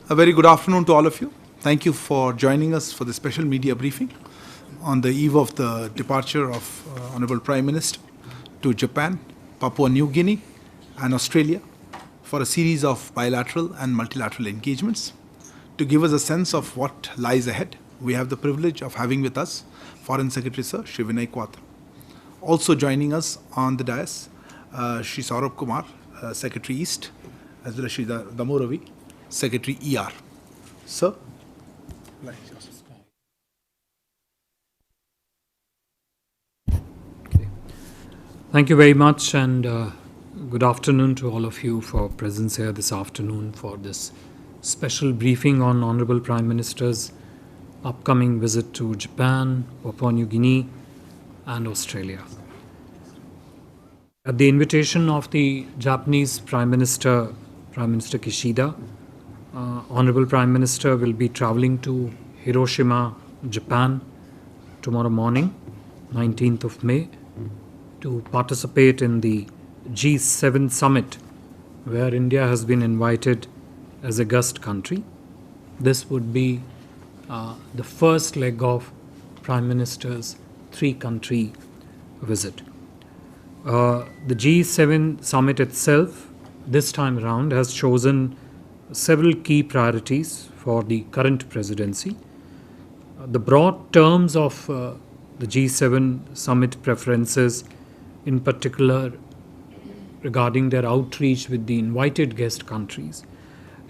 A very good afternoon to all of you. Thank you for joining us for the special media briefing on the eve of the departure of Honorable Prime Minister to Japan, Papua New Guinea and Australia for a series of bilateral and multilateral engagements. To give us a sense of what lies ahead, we have the privilege of having with us Foreign Secretary Sir Shri Vinay Quatra. Also joining us on the dais, Shri Saurabh Kumar, Secretary East, as well as Shri Damo Ravi, Secretary ER. Sir? Okay. Thank you very much, and good afternoon to all of you for presence here this afternoon for this special briefing on Honorable Prime Minister's upcoming visit to Japan, Papua New Guinea and Australia. At the invitation of the Japanese Prime Minister Kishida, Honorable Prime Minister will be travelling to Hiroshima, Japan tomorrow morning, 19th of May, to participate in the G7 summit, where India has been invited as a guest country. This would be the first leg of Prime Minister's three-country visit. The G7 summit itself, this time around, has chosen several key priorities for the current presidency. The broad terms of the G7 summit preferences, in particular regarding their outreach with the invited guest countries,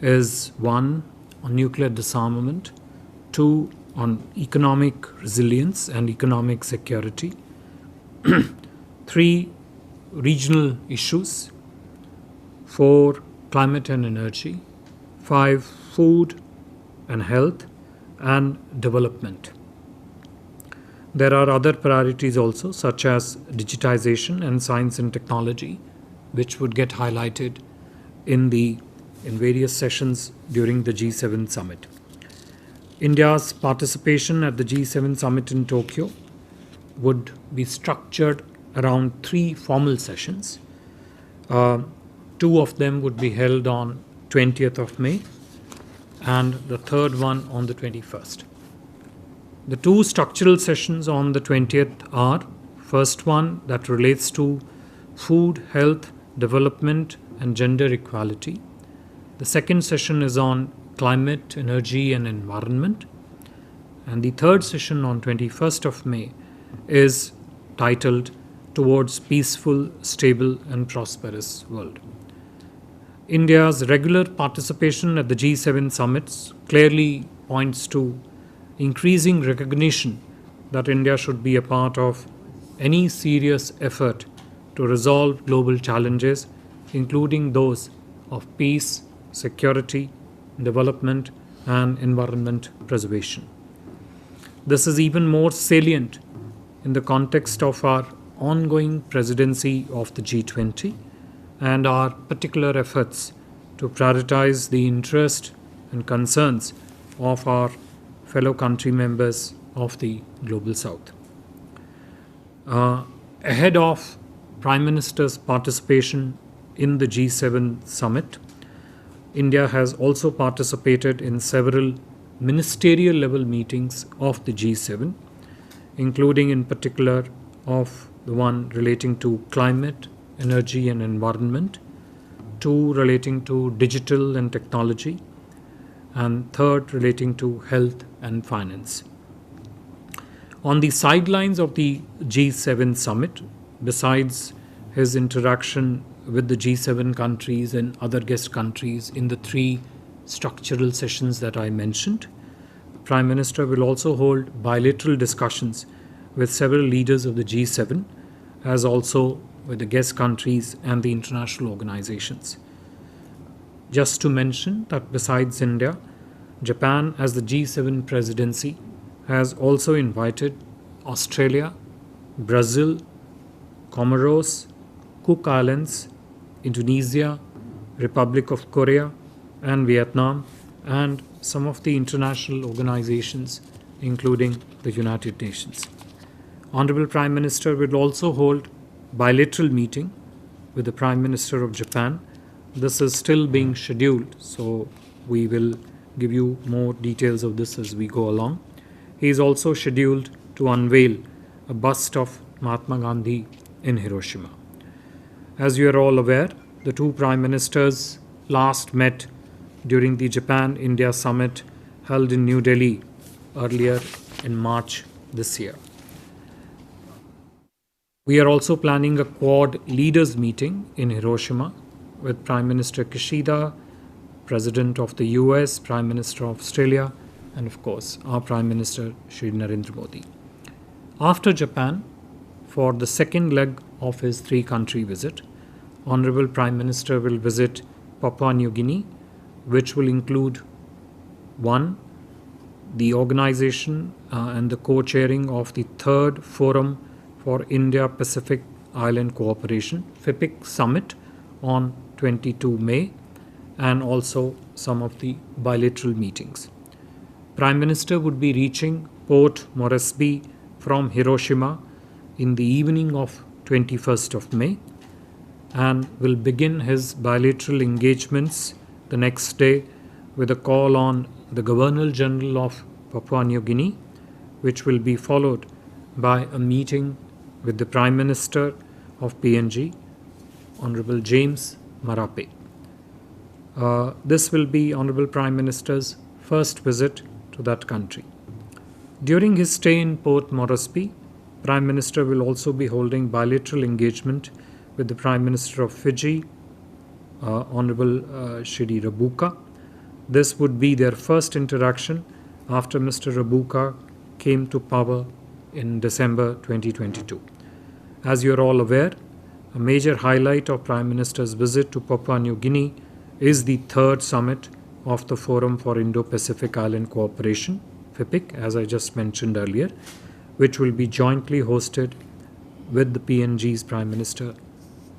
is 1. On nuclear disarmament, 2. On economic resilience and economic security, 3. Regional issues, 4. Climate and energy, 5. Food and health, and development. There are other priorities also, such as digitization and science and technology, which would get highlighted in various sessions during the G7 summit. India's participation at the G7 summit in Tokyo would be structured around 3 formal sessions. 2 of them would be held on 20th of May and the third one on the 21st. The 2 structural sessions on the 20th are, first one that relates to food, health, development and gender equality. The second session is on climate, energy and environment. And the third session on 21st of May is titled Towards Peaceful, Stable and Prosperous World. India's regular participation at the G7 summits clearly points to increasing recognition that India should be a part of any serious effort to resolve global challenges, including those of peace, security, development, and environment preservation. This is even more salient in the context of our ongoing presidency of the G20 and our particular efforts to prioritize the interest and concerns of our fellow country members of the Global South. Ahead of Prime Minister's participation in the G7 summit, India has also participated in several ministerial level meetings of the G7, including in particular of the one relating to climate, energy and environment, 2 relating to digital and technology, and 3rd relating to health and finance. On the sidelines of the G7 summit, besides his interaction with the G7 countries and other guest countries in the 3 structural sessions that I mentioned, the Prime Minister will also hold bilateral discussions with several leaders of the G7, as also with the guest countries and the international organizations. Just to mention that besides India, Japan as the G7 presidency has also invited Australia, Brazil, Comoros, Cook Islands, Indonesia, Republic of Korea and Vietnam, and some of the international organizations including the United Nations. Honorable Prime Minister will also hold bilateral meeting with the Prime Minister of Japan. This is still being scheduled, so we will give you more details of this as we go along. He is also scheduled to unveil a bust of Mahatma Gandhi in Hiroshima. As you are all aware, the two Prime Ministers last met during the Japan-India summit held in New Delhi earlier in March this year. We are also planning a Quad leaders meeting in Hiroshima with Prime Minister Kishida, President of the US, Prime Minister of Australia, and of course our Prime Minister Shri Narendra Modi. After Japan, for the second leg of his three-country visit, Honorable Prime Minister will visit Papua New Guinea, which will include 1. The organization and the co-chairing of the third Forum for India-Pacific Island Cooperation, FIPIC Summit on 22 May, and also some of the bilateral meetings. Prime Minister would be reaching Port Moresby from Hiroshima in the evening of 21st of May and will begin his bilateral engagements the next day with a call on the Governor General of Papua New Guinea, which will be followed by a meeting with the Prime Minister of PNG, Honorable James Marape. This will be Honorable Prime Minister's first visit to that country. During his stay in Port Moresby, Prime Minister will also be holding bilateral engagement with the Prime Minister of Fiji, Honorable Shri Rabuka. This would be their first interaction after Mr. Rabuka came to power in December 2022. As you are all aware, a major highlight of Prime Minister's visit to Papua New Guinea is the third summit of the Forum for Indo-Pacific Island Cooperation, FIPIC, as I just mentioned earlier, which will be jointly hosted with the PNG's Prime Minister,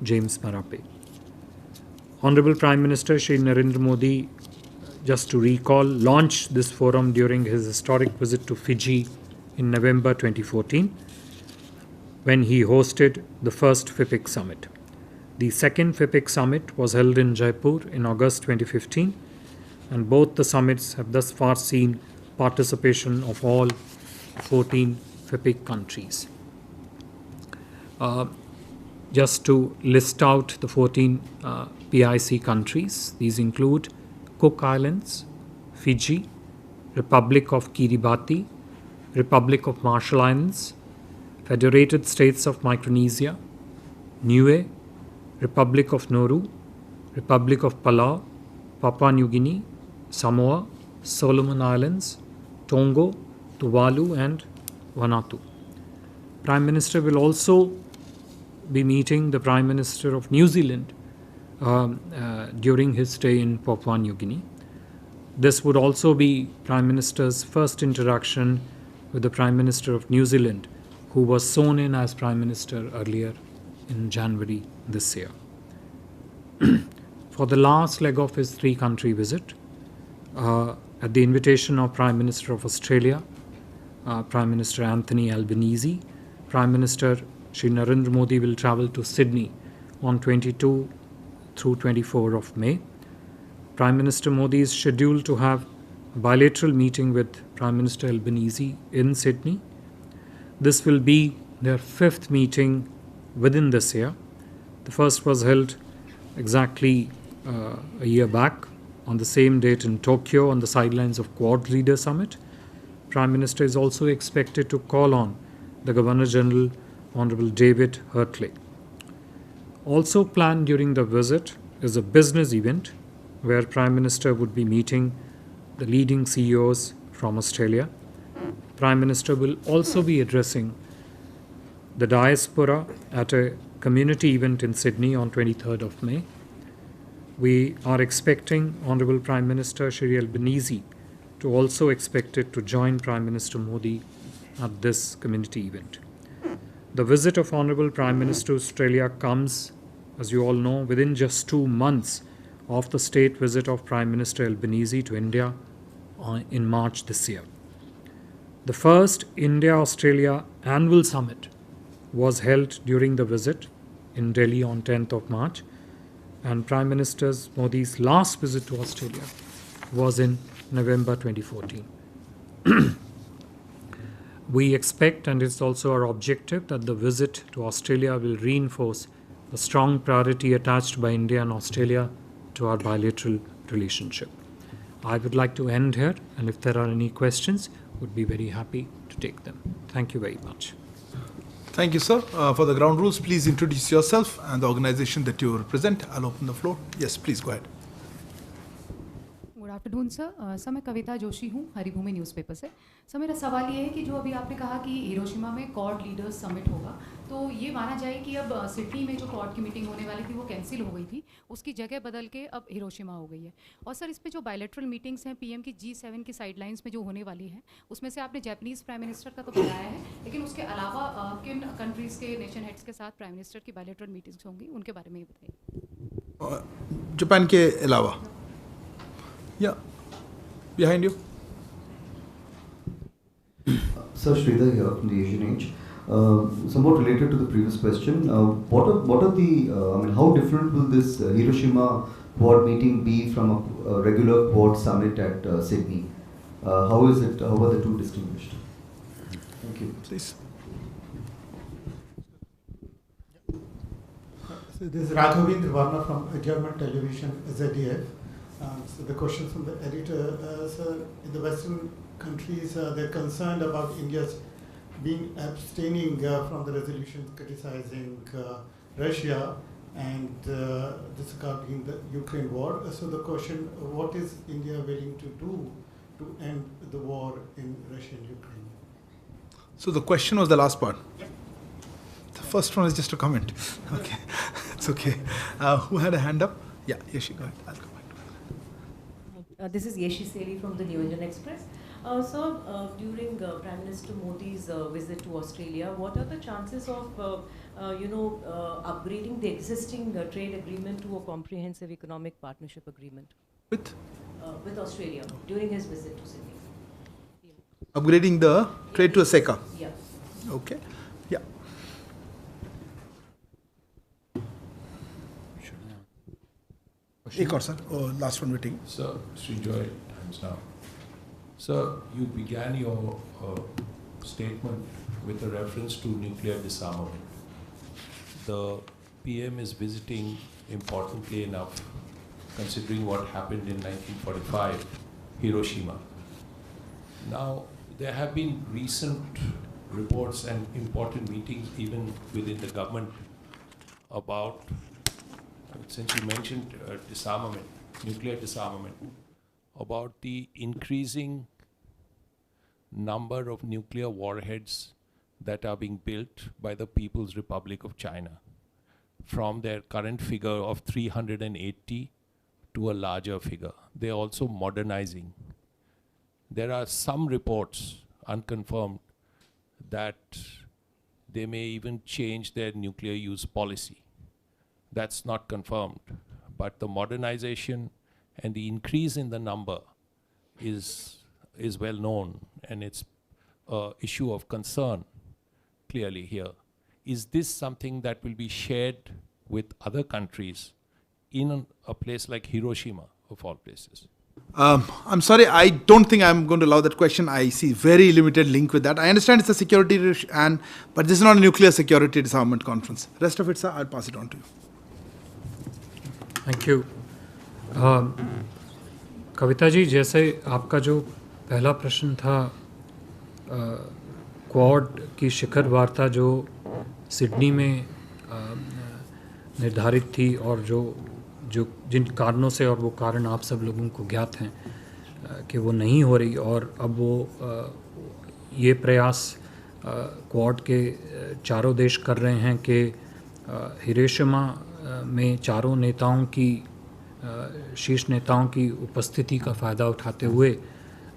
James Marape. Honorable Prime Minister Shri Narendra Modi, just to recall, launched this forum during his historic visit to Fiji in November 2014, when he hosted the first FIPIC summit. The second FIPIC summit was held in Jaipur in August 2015, and both the summits have thus far seen participation of all 14 FIPIC countries. Just to list out the 14 PIC countries, these include Cook Islands, Fiji, Republic of Kiribati, Republic of Marshall Islands, Federated States of Micronesia, Niue, Republic of Nauru, Republic of Palau, Papua New Guinea, Samoa, Solomon Islands, Tonga, Tuvalu and Vanuatu. Prime Minister will also be meeting the Prime Minister of New Zealand during his stay in Papua New Guinea. This would also be Prime Minister's first interaction with the Prime Minister of New Zealand, who was sworn in as Prime Minister earlier in January this year. For the last leg of his three-country visit, at the invitation of Prime Minister of Australia, Prime Minister Anthony Albanese, Prime Minister Shri Narendra Modi will travel to Sydney on 22 through 24 of May. Prime Minister Modi is scheduled to have a bilateral meeting with Prime Minister Albanese in Sydney. This will be their fifth meeting within this year. The first was held exactly a year back on the same date in Tokyo on the sidelines of Quad Leader Summit. Prime Minister is also expected to call on the Governor General, Honorable David Hertley. Also planned during the visit is a business event where Prime Minister would be meeting the leading CEOs from Australia. Prime Minister will also be addressing the diaspora at a community event in Sydney on 23rd of May. We are expecting Honorable Prime Minister Shri Albanese to also expected to join Prime Minister Modi at this community event. The visit of Honorable Prime Minister to Australia comes, as you all know, within just 2 months of the state visit of Prime Minister Albanese to India in March this year. The first India-Australia annual summit was held during the visit in Delhi on 10th of March, and Prime Minister Modi's last visit to Australia was in November 2014. We expect, and it's also our objective, that the visit to Australia will reinforce the strong priority attached by India and Australia to our bilateral relationship. I would like to end here, and if there are any questions, would be very happy to take them. Thank you very much. Thank you, sir. For the ground rules, please introduce yourself and the organization that you represent. I'll open the floor. Yes, please go ahead. Good afternoon sir. Sir मैं कविता जोशी हूँ Haribhoomi newspaper से। Sir मेरा सवाल ये है कि जो अभी आपने कहा कि हिरोशिमा में क्वाड लीडर्स समिट होगा, तो ये माना जाए कि अब सिडनी में जो क्वाड की मीटिंग होने वाली थी वो कैंसिल हो गई थी, उसकी जगह बदल के अब हिरोशिमा हो गई है। और सर इस पे जो बायलैटरल मीटिंग्स हैं पीएम की G7 की साइडलाइंस में जो होने वाली हैं, उसमें से आपने जापानीज़ प्राइम मिनिस्टर का तो बताया है, लेकिन उसके अलावा किन कंट्रीज़ के नेशन हेड्स के साथ प्राइम मिनिस्टर की बायलैटरल मीटिंग्स होंगी, उनके बारे में ये बताइए। जापान के अलावा, या behind you. Sir, Sridhar here from the Asian Age. Somewhat related to the previous question, what are the, how different will this Hiroshima Quad meeting be from a regular Quad summit at Sydney? How are the two distinguished? Thank you. Please. So this is Raghavendra Varma from German television ZDF. So the question from the editor, sir, in the Western countries, they're concerned about India's being abstaining from the resolutions criticizing Russia and disregarding the Ukraine war. So the question, what is India willing to do to end the war in Russia and Ukraine? So the question was the last part. The first one is just a comment. Okay, it's okay. Who had a hand up? Yeah, Yeshi, go ahead. I'll come back to that. This is Yeshi Seli from the New Indian Express. During Prime Minister Modi's visit to Australia, what are the chances of, upgrading the existing trade agreement to a comprehensive economic partnership agreement? With Australia, during his visit to Sydney. Upgrading the trade to a SECA. Yeah. Okay. Yeah. Ek aur, sir. Last one meeting. Sir, Sri Joy, times now. Sir, you began your statement with a reference to nuclear disarmament. The PM is visiting, importantly enough, considering what happened in 1945, Hiroshima. Now, there have been recent reports and important meetings even within the government about, since you mentioned disarmament, nuclear disarmament, about the increasing number of nuclear warheads that are being built by the People's Republic of China, from their current figure of 380 to a larger figure. They're also modernizing. There are some reports, unconfirmed, that they may even change their nuclear use policy. That's not confirmed, but the modernization and the increase in the number is well known, and it's an issue of concern clearly here. Is this something that will be shared with other countries in a place like Hiroshima, of all places? I'm sorry, I don't think I'm going to allow that question. I see very limited link with that. I understand it's a security issue, but this is not a nuclear security disarmament conference. Rest of it, sir, I'll pass it on to you. Thank you. Kavita ji, जैसे आपका जो पहला प्रश्न था, quad की शिखर वार्ता जो Sydney में निर्धारित थी और जो जिन कारणों से, और वो कारण आप सब लोगों को ज्ञात हैं कि वो नहीं हो रही, और अब वो ये प्रयास क्वाड के चारों देश कर रहे हैं कि हिरोशिमा में चारों नेताओं की, शीर्ष नेताओं की उपस्थिति का फ़ायदा उठाते हुए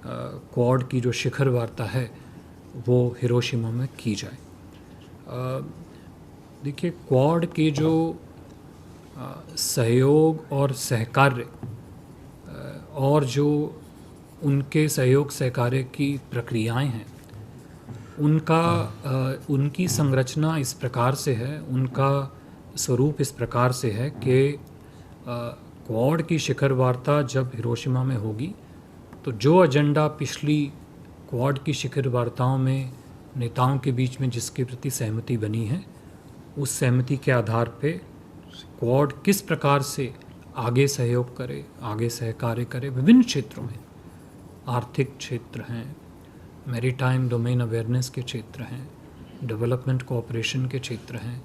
क्वाड की जो शिखर वार्ता है वो हिरोशिमा में की जाए। देखिए, क्वाड के जो सहयोग और सहकार्य और जो उनके सहयोग सहकार्य की प्रक्रियाएं हैं, उनकी संरचना इस प्रकार से है, उनका स्वरूप इस प्रकार से है कि क्वाड की शिखर वार्ता जब हिरोशिमा में होगी तो जो एजेंडा पिछली क्वाड की शिखर वार्ताओं में नेताओं के बीच में जिसके प्रति सहमति बनी है, उस सहमति के आधार पे क्वाड किस प्रकार से आगे सहयोग करे, आगे सहकार्य करे विभिन्न क्षेत्रों में, आर्थिक क्षेत्र हैं, मैरीटाइम डोमेन अवेयरनेस के क्षेत्र हैं, डेवलपमेंट कोऑपरेशन के क्षेत्र हैं,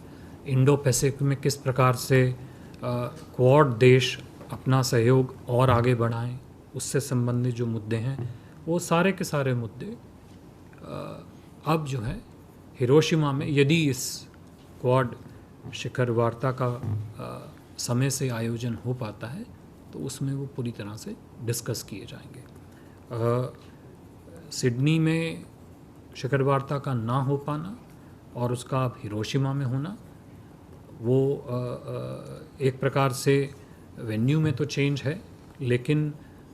इंडो पैसिफिक में किस प्रकार से क्वाड देश अपना सहयोग और आगे बढ़ाएं, उससे संबंधित जो मुद्दे हैं, वो सारे के सारे मुद्दे अब जो है हिरोशिमा में, यदि इस क्वाड शिखर वार्ता का समय से आयोजन हो पाता है, तो उसमें वो पूरी तरह से डिस्कस किए जाएंगे। सिडनी में शिखर वार्ता का ना हो पाना और उसका अब हिरोशिमा में होना, वो एक प्रकार से वेन्यू में तो चेंज है, लेकिन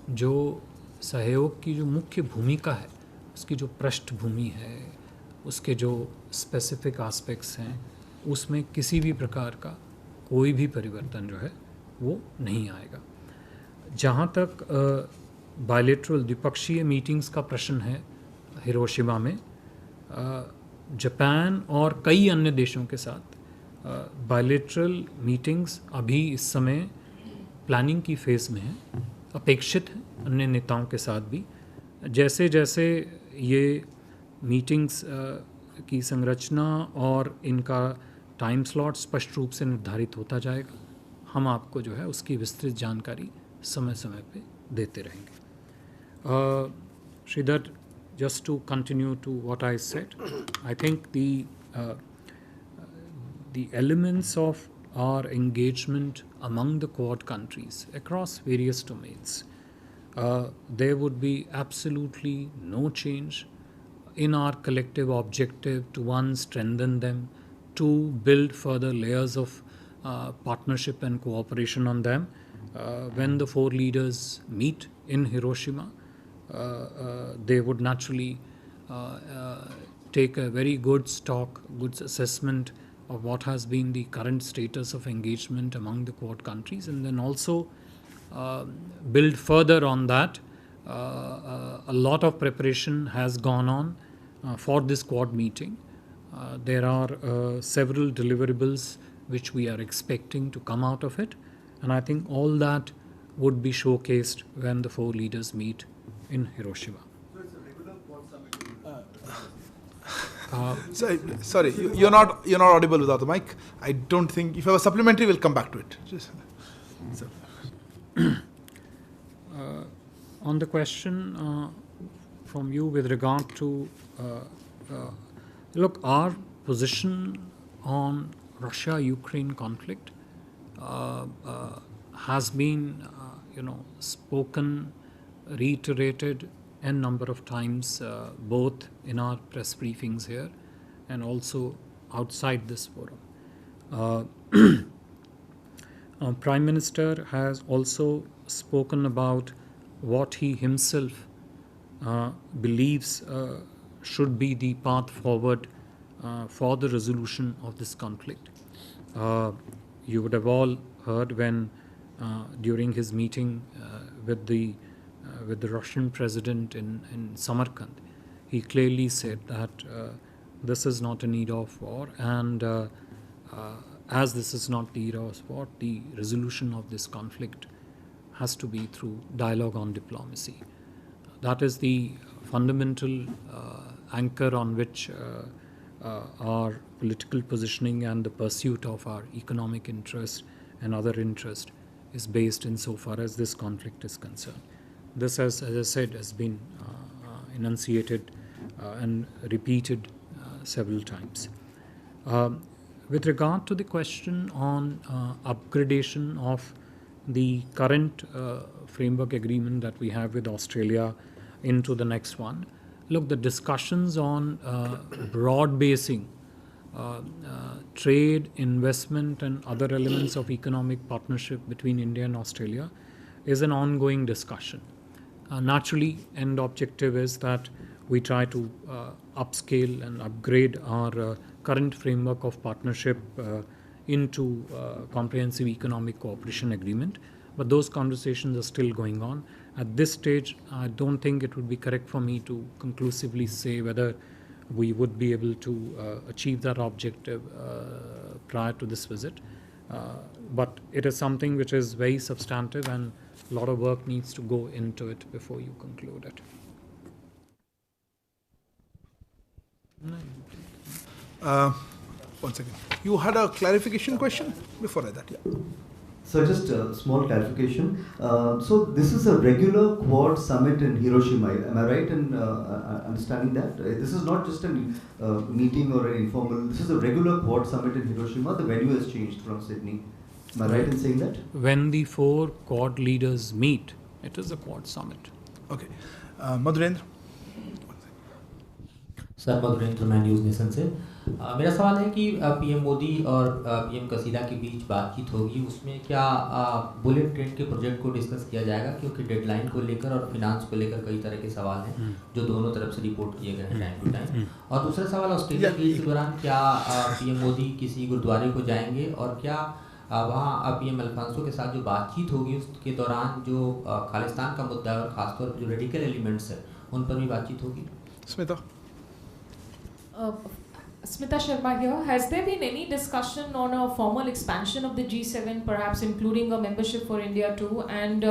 जो सहयोग की जो मुख्य भूमिका है, उसकी जो पृष्ठभूमि है, उसके जो स्पेसिफिक एस्पेक्ट्स हैं, उसमें किसी भी प्रकार का कोई भी परिवर्तन जो है वो नहीं आएगा। जहाँ तक बायलैटरल द्विपक्षीय मीटिंग्स का प्रश्न है हिरोशिमा में, जापान और कई अन्य देशों के साथ बायलैटरल मीटिंग्स अभी इस समय प्लानिंग की फेज़ में है, अपेक्षित है अन्य नेताओं के साथ भी। जैसे जैसे ये मीटिंग्स की संरचना और इनका टाइम स्लॉट स्पष्ट रूप से निर्धारित होता जाएगा, हम आपको जो है उसकी विस्तृत जानकारी समय समय पे देते रहेंगे। Sridhar, just to continue to what I said, I think the elements of our engagement among the Quad countries across various domains, there would be absolutely no change in our collective objective to, one, strengthen them, two, build further layers of partnership and cooperation on them. When the four leaders meet in Hiroshima, they would naturally take a very good stock, good assessment of what has been the current status of engagement among the Quad countries, and then also build further on that. A lot of preparation has gone on for this Quad meeting. There are several deliverables which we are expecting to come out of it, and I think all that would be showcased when the four leaders meet in Hiroshima. So it's a regular Quad summit. Sorry, you're not audible without the mic. I don't think, if you have a supplementary, we'll come back to it. On the question from you with regard to, look, our position on Russia-Ukraine conflict has been, spoken, reiterated a number of times, both in our press briefings here and also outside this forum. Prime Minister has also spoken about what he himself believes should be the path forward for the resolution of this conflict. You would have all heard when during his meeting with the Russian president in Samarkand, he clearly said that this is not a need of war, and as this is not the era of war, the resolution of this conflict has to be through dialogue on diplomacy. That is the fundamental anchor on which our political positioning and the pursuit of our economic interest and other interest is based insofar as this conflict is concerned. This, as I said, has been enunciated and repeated several times. With regard to the question on upgradation of the current framework agreement that we have with Australia into the next one, look, the discussions on broad basing trade, investment and other elements of economic partnership between India and Australia is an ongoing discussion. Naturally, end objective is that we try to upscale and upgrade our current framework of partnership into comprehensive economic cooperation agreement. but those conversations are still going on. At this stage, I don't think it would be correct for me to conclusively say whether we would be able to achieve that objective prior to this visit. But it is something which is very substantive, and a lot of work needs to go into it before you conclude it. One second. You had a clarification question before that, yeah. So just a small clarification. So this is a regular Quad summit in Hiroshima. Am I right in understanding that? This is not just a meeting or an informal. This is a regular Quad summit in Hiroshima. The venue has changed from Sydney. Am I right in saying that? When the 4 Quad leaders meet, it is a Quad summit. Okay. Madhurendra? Sir Madhurendra मैं news nation से मेरा सवाल है कि PM Modi और PM कसीदा के बीच बातचीत होगी, उसमें क्या बुलेट ट्रेन के प्रोजेक्ट को डिस्कस किया जाएगा, क्योंकि डेडलाइन को लेकर और फिनांस को लेकर कई तरह के सवाल हैं जो दोनों तरफ से रिपोर्ट किए गए हैं टाइम टू टाइम। और दूसरा सवाल, ऑस्ट्रेलिया के दौरान क्या पीएम मोदी किसी गुरुद्वारे को जाएंगे, और क्या वहाँ पीएम अल्फांसो के साथ जो बातचीत होगी उसके दौरान जो खालिस्तान का मुद्दा है और खासतौर पर जो रेडिकल एलिमेंट्स है उन पर भी बातचीत होगी? Smita? Smita Sharma here. Has there been any discussion on a formal expansion of the G7, perhaps including a membership for India too? And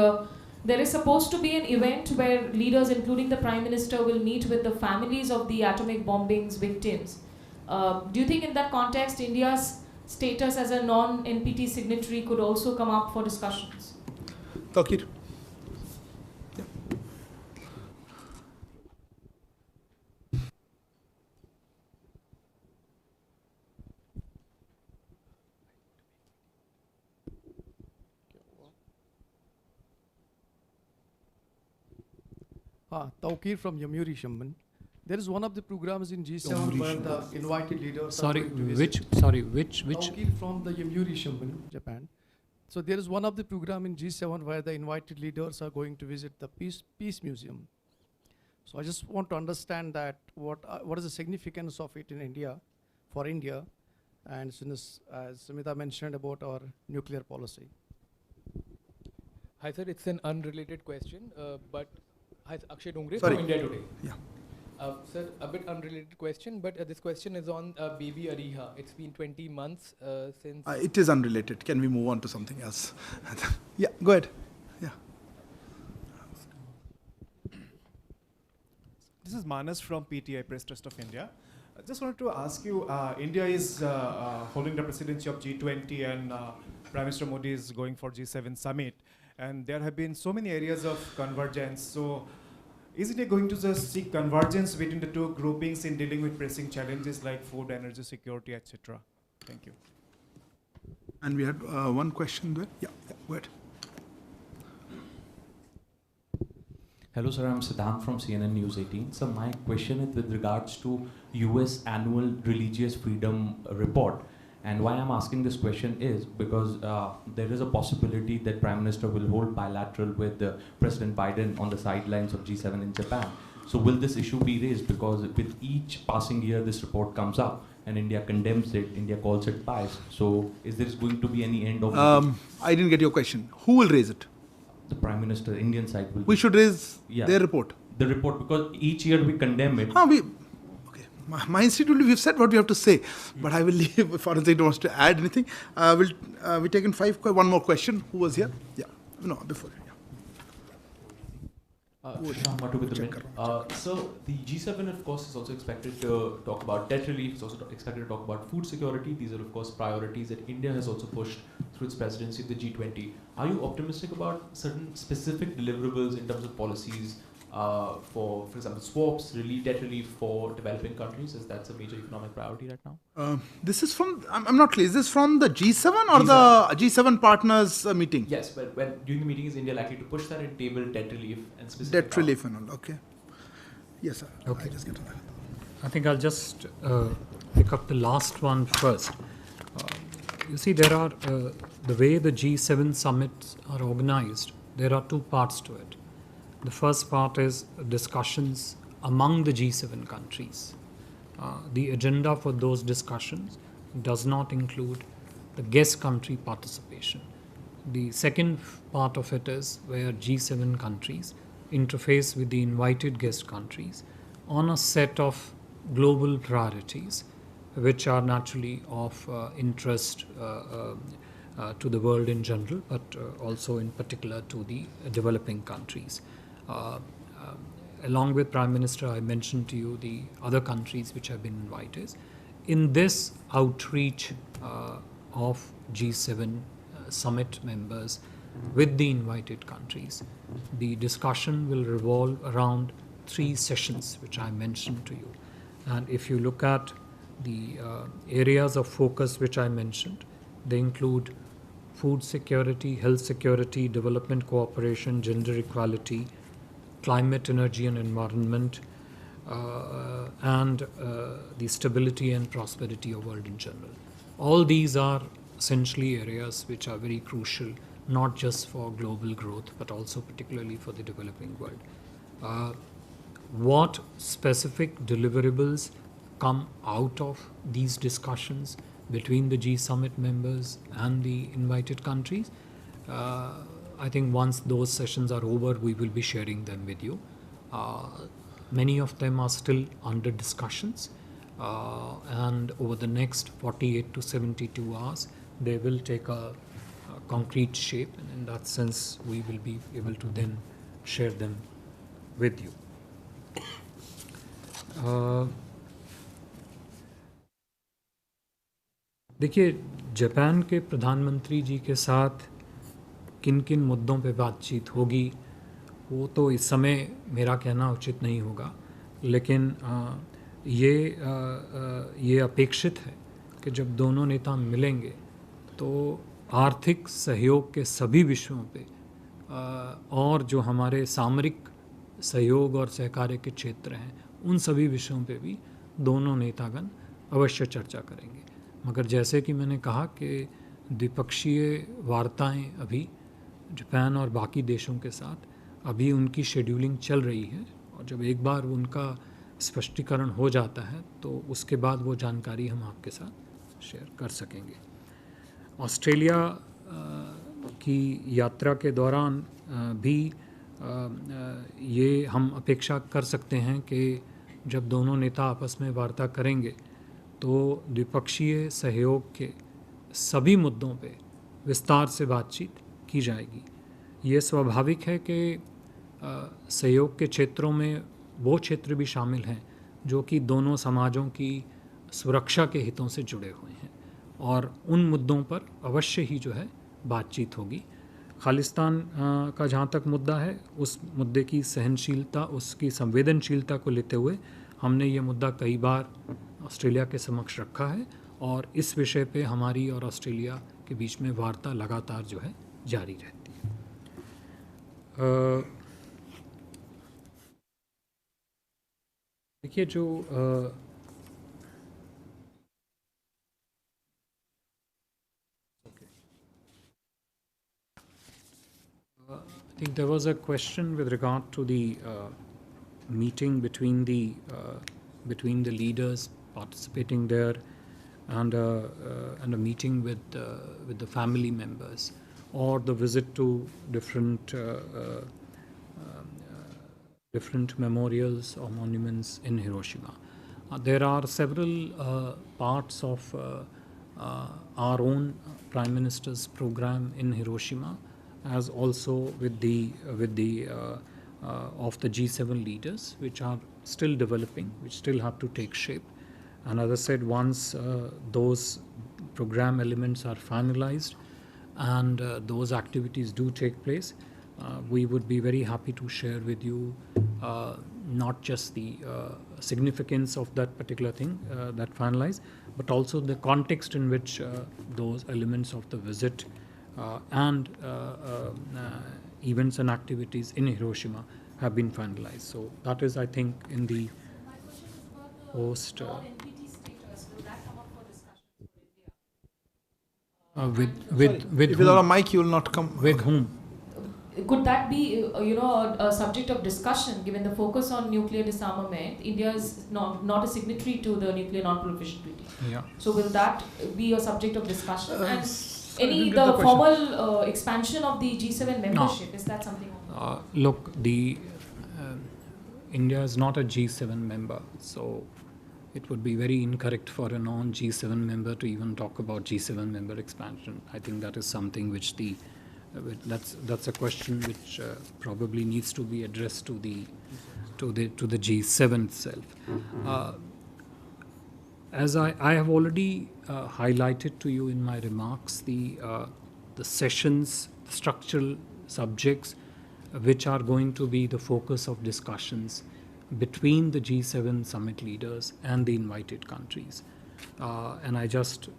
there is supposed to be an event where leaders, including the Prime Minister, will meet with the families of the atomic bombings victims. Do you think in that context, India's status as a non-NPT signatory could also come up for discussions? Takir? Taukir from Yamuri Shamban. There is one of the programs in G7 where the invited leaders Sorry, are going to which? visit. Sorry, which? Taukir from the Yamuri Shamban, Japan. So there is one of the program in G7 where the invited leaders are going to visit the Peace Museum. So I just want to understand that what is the significance of it in India, for India, and as Smita mentioned about our nuclear policy. Hi sir, it's an unrelated question, but hi, Akshay Dongre Sorry. from India Today. Yeah. Sir, a bit unrelated question, but this question is on baby Ariha. It's been 20 months since... It is unrelated. Can we move on to something else? Yeah, go ahead. Yeah. This is Manas from PTI, Press Trust of India. I just wanted to ask you, India is holding the presidency of G20 and Prime Minister Modi is going for G7 summit. And there have been so many areas of convergence. So is it going to just seek convergence between the two groupings in dealing with pressing challenges like food, energy security, etc.? Thank you. And we had one question there. Yeah, go ahead. Hello sir, I'm Siddhant from CNN News 18. So my question is with regards to US annual religious freedom report. And why I'm asking this question is because there is a possibility that Prime Minister will hold bilateral with President Biden on the sidelines of G7 in Japan. So will this issue be raised? Because with each passing year this report comes up and India condemns it, India calls it biased. So is there going to be any end of I didn't get your question. Who will raise it? The Prime Minister, Indian side will. We should raise their report. The report, because each year we condemn it. My institute, we've said what we have to say, but I will leave if Foreign Secretary wants to add anything. We taken one more question. Who was here? Yeah, no, before. So the G7, of course, is also expected to talk about debt relief. It's also expected to talk about food security. These are, of course, priorities that India has also pushed through its presidency of the G20. Are you optimistic about certain specific deliverables in terms of policies? For example, swaps, debt relief for developing countries, as that's a major economic priority right now? This is from, I'm not clear, is this from the G7 or the G7 partners meeting? Yes, but during the meeting is India likely to push that and table debt relief and specific... Debt relief and all, okay. Yes, sir. Okay. I'll just get to that. I think I'll just pick up the last one first. You see, there are, the way the G7 summits are organized, there are two parts to it. The first part is discussions among the G7 countries. The agenda for those discussions does not include the guest country participation. The second part of it is where G7 countries interface with the invited guest countries on a set of global priorities which are naturally of interest to the world in general, but also in particular to the developing countries. Along with Prime Minister, I mentioned to you the other countries which have been invited. In this outreach of G7 summit members with the invited countries, the discussion will revolve around 3 sessions which I mentioned to you. And if you look at the areas of focus which I mentioned, they include food security, health security, development cooperation, gender equality, climate, energy and environment, and the stability and prosperity of the world in general. All these are essentially areas which are very crucial, not just for global growth, but also particularly for the developing world. What specific deliverables come out of these discussions between the G Summit members and the invited countries? I think once those sessions are over, we will be sharing them with you. Many of them are still under discussions, and over the next 48 to 72 hours, they will take a concrete shape, and in that sense, we will be able to then share them with you. देखिए, Japan के प्रधानमंत्री जी के साथ किन किन मुद्दों पे बातचीत होगी वो तो इस समय मेरा कहना उचित नहीं होगा, लेकिन ये अपेक्षित है कि जब दोनों नेता मिलेंगे तो आर्थिक सहयोग के सभी विषयों पे और जो हमारे सामरिक सहयोग और सहकार्य के क्षेत्र हैं उन सभी विषयों पे भी दोनों नेतागण अवश्य चर्चा करेंगे। मगर जैसे कि मैंने कहा कि द्विपक्षीय वार्ताएं अभी जापान और बाकी देशों के साथ अभी उनकी शेड्यूलिंग चल रही है, और जब एक बार उनका स्पष्टीकरण हो जाता है तो उसके बाद वो जानकारी हम आपके साथ शेयर कर सकेंगे। ऑस्ट्रेलिया की यात्रा के दौरान भी ये हम अपेक्षा कर सकते हैं कि जब दोनों नेता आपस में वार्ता करेंगे तो द्विपक्षीय सहयोग के सभी मुद्दों पे विस्तार से बातचीत की जाएगी। ये स्वाभाविक है कि सहयोग के क्षेत्रों में वो क्षेत्र भी शामिल हैं जो कि दोनों समाजों की सुरक्षा के हितों से जुड़े हुए हैं, और उन मुद्दों पर अवश्य ही जो है बातचीत होगी। खालिस्तान का जहाँ तक मुद्दा है, उस मुद्दे की सहनशीलता, उसकी संवेदनशीलता को लेते हुए हमने ये मुद्दा कई बार ऑस्ट्रेलिया के समक्ष रखा है, और इस विषय पे हमारी और ऑस्ट्रेलिया के बीच में वार्ता लगातार जो है जारी रहती है। देखिए, जो I think there was a question with regard to the meeting between the leaders participating there, and a meeting with the family members, or the visit to different memorials or monuments in Hiroshima. There are several parts of our own Prime Minister's program in Hiroshima, as also with the of the G7 leaders, which are still developing, which still have to take shape. And as I said, once those program elements are finalized and those activities do take place, we would be very happy to share with you not just the significance of that particular thing that finalized, but also the context in which those elements of the visit and events and activities in Hiroshima have been finalized. So that is, I think, in the post. If without a mic, you will not come. With whom? Could that be, a subject of discussion, given the focus on nuclear disarmament? India is not a signatory to the Nuclear Non-Proliferation Treaty. Yeah. So will that be a subject of discussion? And any the formal expansion of the G7 membership? Is that something? Look, India is not a G7 member, so it would be very incorrect for a non-G7 member to even talk about G7 member expansion. I think that is something which that's a question which probably needs to be addressed to the G7 itself. As I have already highlighted to you in my remarks, the sessions, the structural subjects which are going to be the focus of discussions between the G7 summit leaders and the invited countries. And I just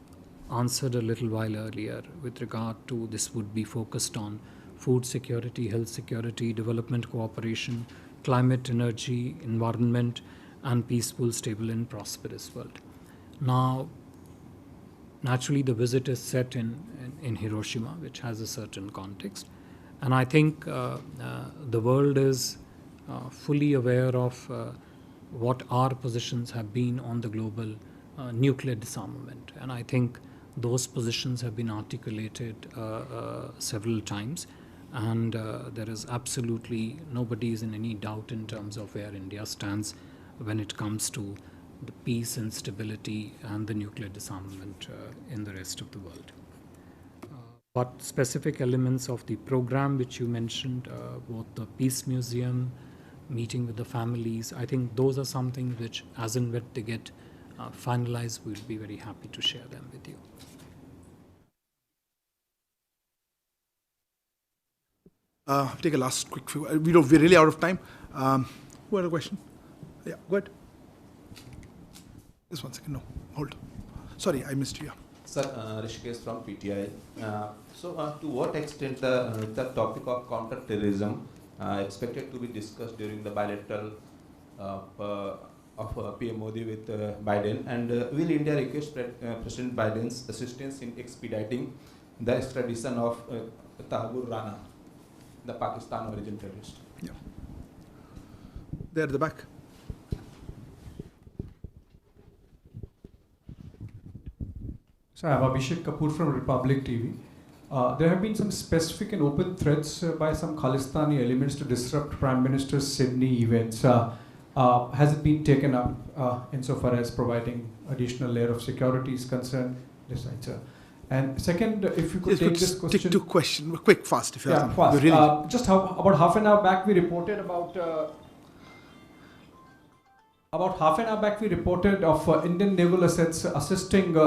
answered a little while earlier with regard to this would be focused on food security, health security, development cooperation, climate, energy, environment, and peaceful, stable, and prosperous world. Now, naturally, the visit is set in Hiroshima, which has a certain context. And I think the world is fully aware of what our positions have been on the global nuclear disarmament. And I think those positions have been articulated several times. And there is absolutely nobody is in any doubt in terms of where India stands when it comes to the peace and stability and the nuclear disarmament in the rest of the world. But specific elements of the program which you mentioned, both the Peace Museum, meeting with the families, I think those are something which, as and when they get finalized, we'll be very happy to share them with you. Take a last quick few. We're really out of time. Who had a question? Yeah, go ahead. Just 1 second. No, hold. Sorry, I missed you. Yeah. Sir, Rishikesh from PTI. To what extent the topic of counter-terrorism expected to be discussed during the bilateral of PM Modi with Biden, and will India request President Biden's assistance in expediting the extradition of Tahbur Rana, the Pakistan origin terrorist? Yeah. There at the back. So I'm Abhishek Kapoor from Republic TV. There have been some specific and open threats by some Khalistani elements to disrupt Prime Minister's Sydney events. Has it been taken up insofar as providing additional layer of security is concerned? Yes, right, sir. And second, if you could take this question. Stick to question, quick, fast, if you have fast. Just about half an hour back, we reported about half an hour back, we reported of Indian naval assets assisting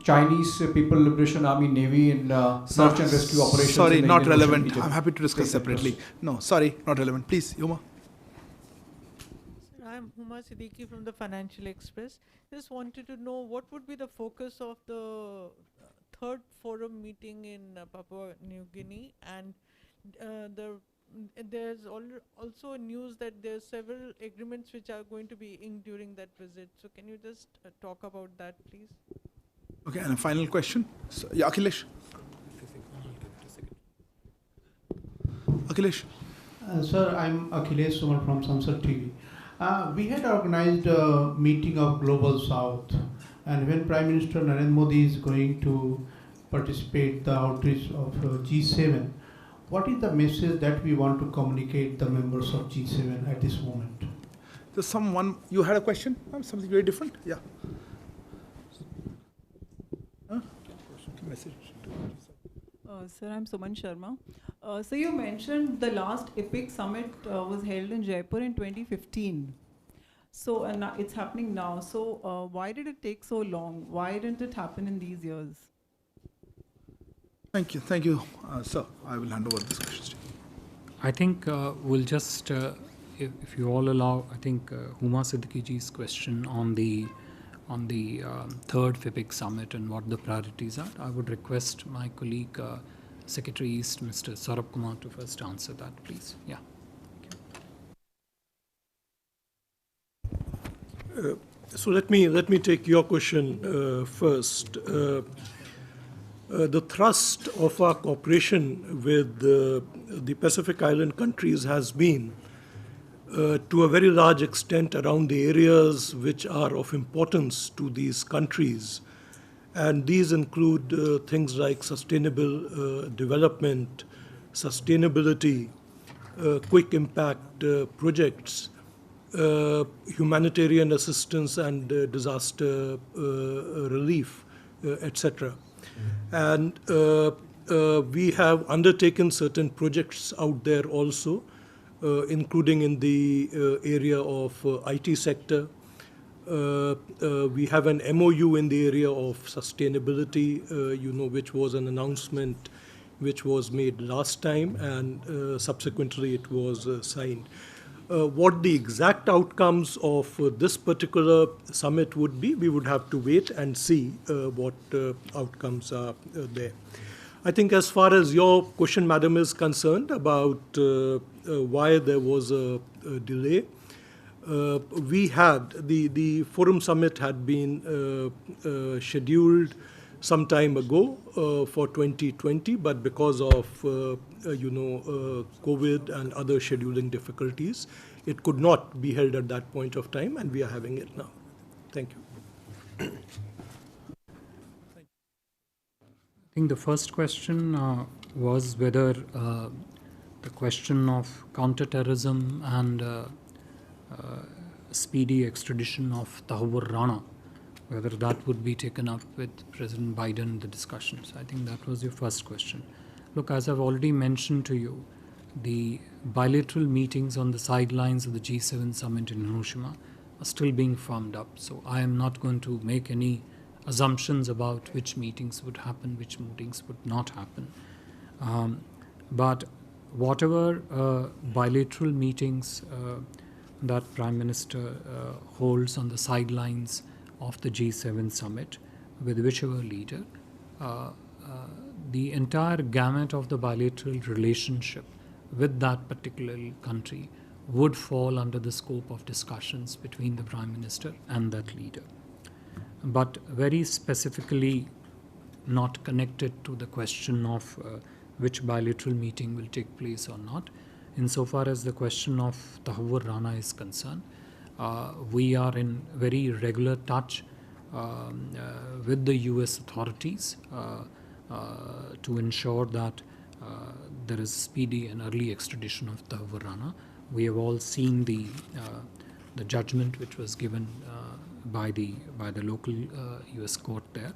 Chinese People Liberation Army Navy in search and rescue operations. Sorry, in the not Indian relevant. Ocean, I'm happy to discuss separately. No, sorry, not relevant. Please, Yuma. I'm Huma Siddiqui from the Financial Express. Just wanted to know what would be the focus of the third forum meeting in Papua New Guinea, and there's also news that there's several agreements which are going to be inked during that visit. So can you just talk about that, please? Okay, and a final question. So, yeah, Akhilesh. Akhilesh. Sir, I'm Akhilesh Suman from Samsat TV. We had organized a meeting of Global South, and when Prime Minister Narendra Modi is going to participate the outreach of G7, what is the message that we want to communicate the members of G7 at this moment? There's someone, you had a question? Something very different? Yeah. Message. Sir, I'm Suman Sharma. So you mentioned the last EPIC summit was held in Jaipur in 2015. So and it's happening now. So why did it take so long? Why didn't it happen in these years? Thank you, sir. I will hand over this question to you. I think we'll just, if you all allow, I think Huma Siddiqui ji's question on the third FIPIC summit and what the priorities are, I would request my colleague, Secretary East, Mr. Saurabh Kumar, to first answer that, please. Yeah. So let me take your question first. The thrust of our cooperation with the Pacific Island countries has been to a very large extent around the areas which are of importance to these countries, And these include things like sustainable development, sustainability, quick impact projects, humanitarian assistance and disaster relief, etc. And we have undertaken certain projects out there also, including in the area of IT sector. We have an MOU in the area of sustainability, which was an announcement which was made last time, and subsequently it was signed. What the exact outcomes of this particular summit would be, we would have to wait and see what outcomes are there. I think as far as your question, Madam, is concerned about why there was a delay, we had, the Forum Summit had been scheduled some time ago for 2020, but because of COVID and other scheduling difficulties, it could not be held at that point of time, and we are having it now. Thank you. I think the first question was whether the question of counterterrorism and speedy extradition of Tahawur Rana, whether that would be taken up with President Biden in the discussions. I think that was your first question. Look, as I've already mentioned to you, the bilateral meetings on the sidelines of the G7 summit in Hiroshima are still being firmed up. So I am not going to make any assumptions about which meetings would happen, which meetings would not happen. But whatever bilateral meetings that Prime Minister holds on the sidelines of the G7 summit with whichever leader, the entire gamut of the bilateral relationship with that particular country would fall under the scope of discussions between the Prime Minister and that leader. But very specifically not connected to the question of which bilateral meeting will take place or not. Insofar as the question of Tahawur Rana is concerned, we are in very regular touch with the US authorities to ensure that there is speedy and early extradition of Tahawur Rana. We have all seen the judgment which was given by the local US court there.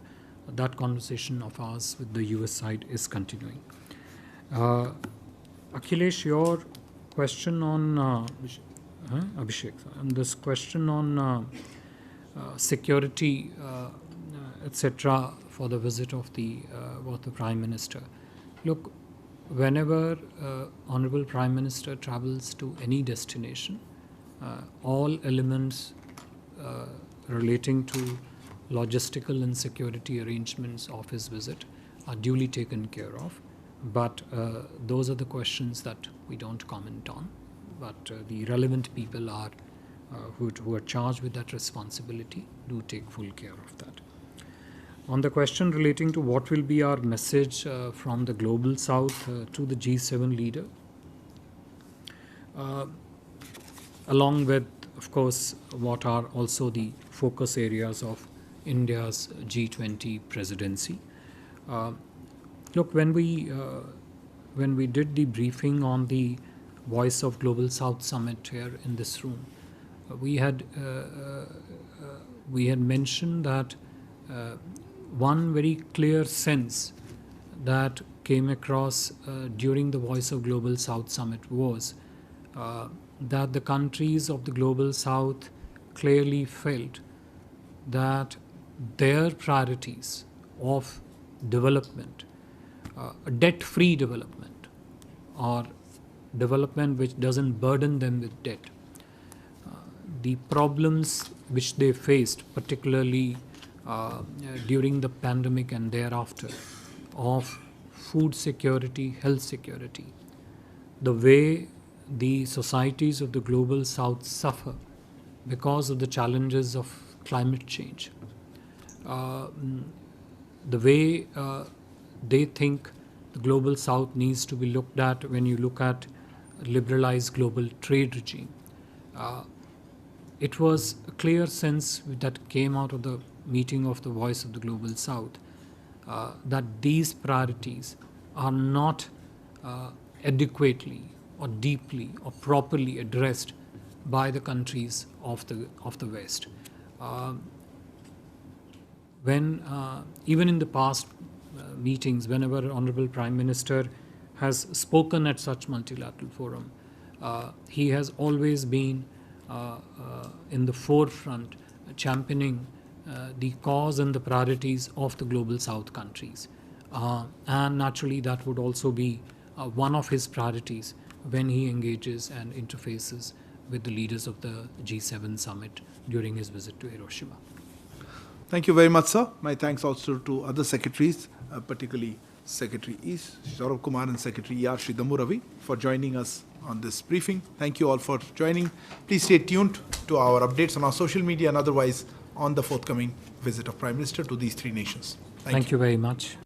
That conversation of ours with the US side is continuing. Akhilesh, your question on Abhishek, and this question on security, etc., for the visit of the Prime Minister. Look, whenever Honorable Prime Minister travels to any destination, all elements relating to logistical and security arrangements of his visit are duly taken care of. But those are the questions that we don't comment on. But the relevant people are who are charged with that responsibility do take full care of that. On the question relating to what will be our message from the Global South to the G7 leader, along with, of course, what are also the focus areas of India's G20 presidency. Look, when we did the briefing on the Voice of Global South Summit here in this room, we had mentioned that one very clear sense that came across during the Voice of Global South Summit was that the countries of the Global South clearly felt that their priorities of development, debt-free development, or development which doesn't burden them with debt, the problems which they faced, particularly during the pandemic and thereafter, of food security, health security, the way the societies of the Global South suffer because of the challenges of climate change, the way they think the Global South needs to be looked at when you look at a liberalized global trade regime. It was a clear sense that came out of the meeting of the Voice of the Global South, that these priorities are not adequately or deeply or properly addressed by the countries of the West. When even in the past meetings, whenever Honorable Prime Minister has spoken at such multilateral forum, he has always been in the forefront championing the cause and the priorities of the Global South countries. And naturally that would also be one of his priorities when he engages and interfaces with the leaders of the G7 summit during his visit to Hiroshima. Thank you very much, sir. My thanks also to other secretaries, particularly Secretary E. Saurabh Kumar and Secretary E.R. Sridammu Ravi for joining us on this briefing. Thank you all for joining. Please stay tuned to our updates on our social media and otherwise on the forthcoming visit of Prime Minister to these three nations. Thank you very much.